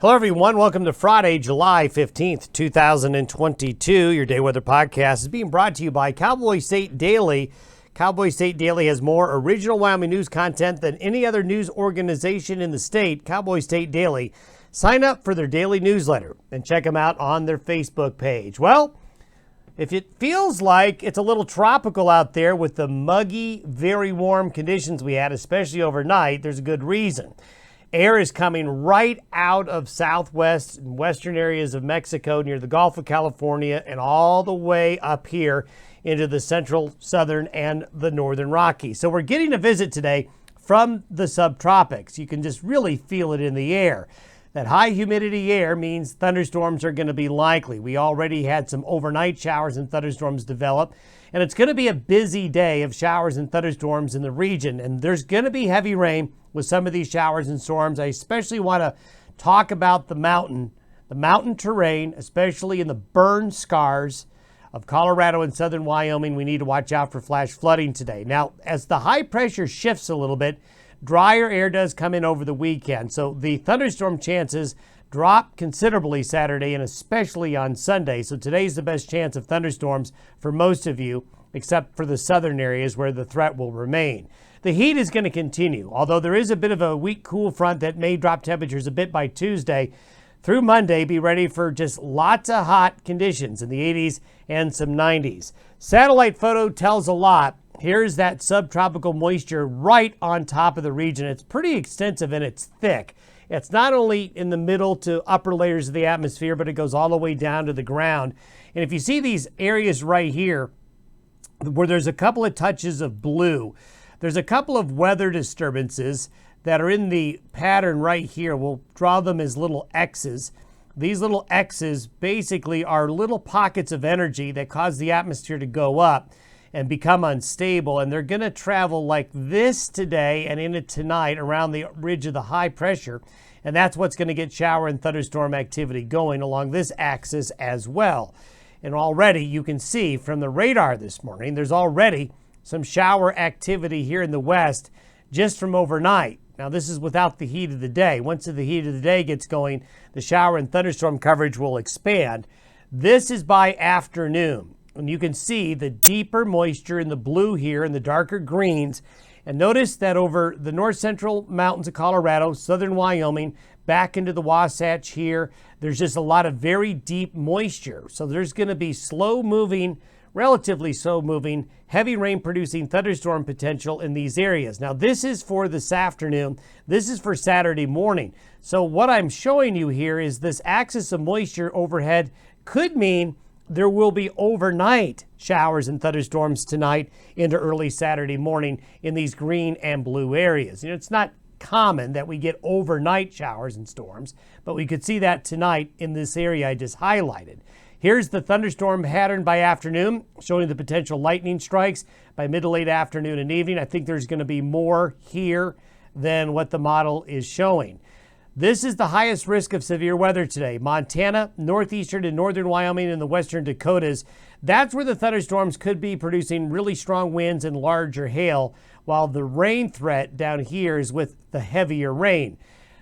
Hello, everyone. Welcome to Friday, July 15th, 2022. Your day weather podcast is being brought to you by Cowboy State Daily. Cowboy State Daily has more original Wyoming news content than any other news organization in the state. Cowboy State Daily. Sign up for their daily newsletter and check them out on their Facebook page. Well, if it feels like it's a little tropical out there with the muggy, very warm conditions we had, especially overnight, there's a good reason. Air is coming right out of southwest and western areas of Mexico near the Gulf of California and all the way up here into the central, southern, and the northern Rockies. So we're getting a visit today from the subtropics. You can just really feel it in the air. That high humidity air means thunderstorms are going to be likely. We already had some overnight showers and thunderstorms develop, and it's going to be a busy day of showers and thunderstorms in the region, and there's going to be heavy rain with some of these showers and storms. I especially want to talk about the mountain terrain, especially in the burn scars of Colorado and southern Wyoming. We need to watch out for flash flooding today. Now, as the high pressure shifts a little bit, drier air does come in over the weekend. So the thunderstorm chances drop considerably Saturday and especially on Sunday. So today's the best chance of thunderstorms for most of you, except for the southern areas where the threat will remain. The heat is going to continue, although there is a bit of a weak cool front that may drop temperatures a bit by Tuesday. Through Monday, be ready for just lots of hot conditions in the 80s and some 90s. Satellite photo tells a lot. Here's that subtropical moisture right on top of the region. It's pretty extensive and it's thick. It's not only in the middle to upper layers of the atmosphere, but it goes all the way down to the ground. And if you see these areas right here, where there's a couple of touches of blue, there's a couple of weather disturbances that are in the pattern right here. We'll draw them as little X's. These little X's basically are little pockets of energy that cause the atmosphere to go up and become unstable, and they're going to travel like this today and into tonight around the ridge of the high pressure, and that's what's going to get shower and thunderstorm activity going along this axis as well. And already you can see from the radar this morning, there's already some shower activity here in the west just from overnight. Now, this is without the heat of the day. Once the heat of the day gets going, the shower and thunderstorm coverage will expand. This is by afternoon. And you can see the deeper moisture in the blue here and the darker greens. And notice that over the north central mountains of Colorado, southern Wyoming, back into the Wasatch here, there's just a lot of very deep moisture. So there's going to be relatively slow moving, heavy rain producing thunderstorm potential in these areas. Now, this is for this afternoon. This is for Saturday morning. So what I'm showing you here is this axis of moisture overhead could mean there will be overnight showers and thunderstorms tonight into early Saturday morning in these green and blue areas. It's not common that we get overnight showers and storms, but we could see that tonight in this area I just highlighted. Here's the thunderstorm pattern by afternoon, showing the potential lightning strikes by mid to late afternoon and evening. I think there's going to be more here than what the model is showing. This is the highest risk of severe weather today. Montana, northeastern and northern Wyoming, and the western Dakotas. That's where the thunderstorms could be producing really strong winds and larger hail, while the rain threat down here is with the heavier rain.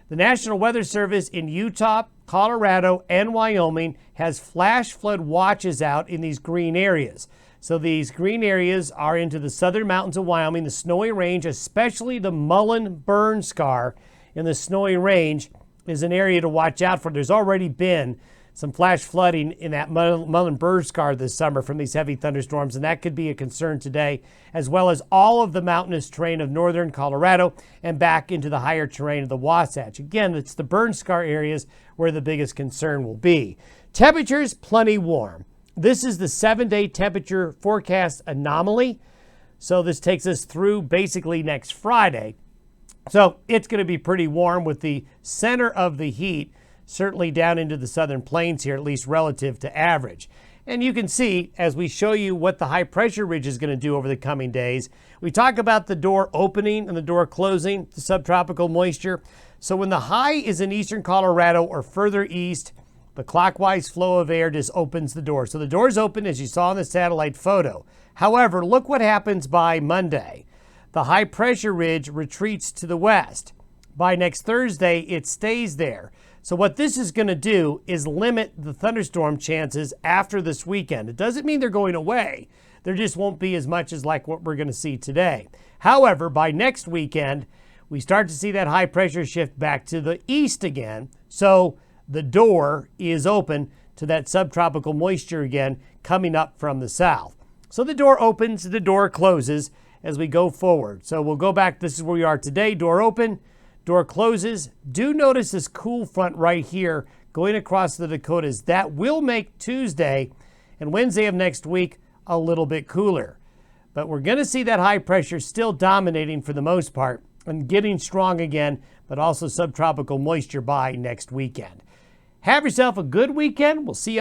The National Weather Service in Utah, Colorado, and Wyoming has flash flood watches out in these green areas. So these green areas are into the southern mountains of Wyoming, the Snowy Range, especially the Mullen burn scar in the Snowy Range is an area to watch out for. There's already been some flash flooding in that Mullen burn scar this summer from these heavy thunderstorms, and that could be a concern today, as well as all of the mountainous terrain of northern Colorado and back into the higher terrain of the Wasatch. Again, it's the burn scar areas where the biggest concern will be. Temperatures plenty warm. This is the 7-day temperature forecast anomaly. So this takes us through basically next Friday. So it's going to be pretty warm with the center of the heat certainly down into the southern plains here, at least relative to average. And you can see as we show you what the high pressure ridge is going to do over the coming days. We talk about the door opening and the door closing, the subtropical moisture. So when the high is in eastern Colorado or further east, the clockwise flow of air just opens the door. So the door's open as you saw in the satellite photo. However, look what happens by Monday. The high pressure ridge retreats to the west. By next Thursday, it stays there. So what this is going to do is limit the thunderstorm chances after this weekend. It doesn't mean they're going away. There just won't be as much as like what we're going to see today. However, by next weekend, we start to see that high pressure shift back to the east again. So the door is open to that subtropical moisture again coming up from the south. So the door opens, the door closes as we go forward. So we'll go back. This is where we are today. Door open, door closes. Do notice this cool front right here going across the Dakotas. That will make Tuesday and Wednesday of next week a little bit cooler. But we're going to see that high pressure still dominating for the most part and getting strong again, but also subtropical moisture by next weekend. Have yourself a good weekend. We'll see you.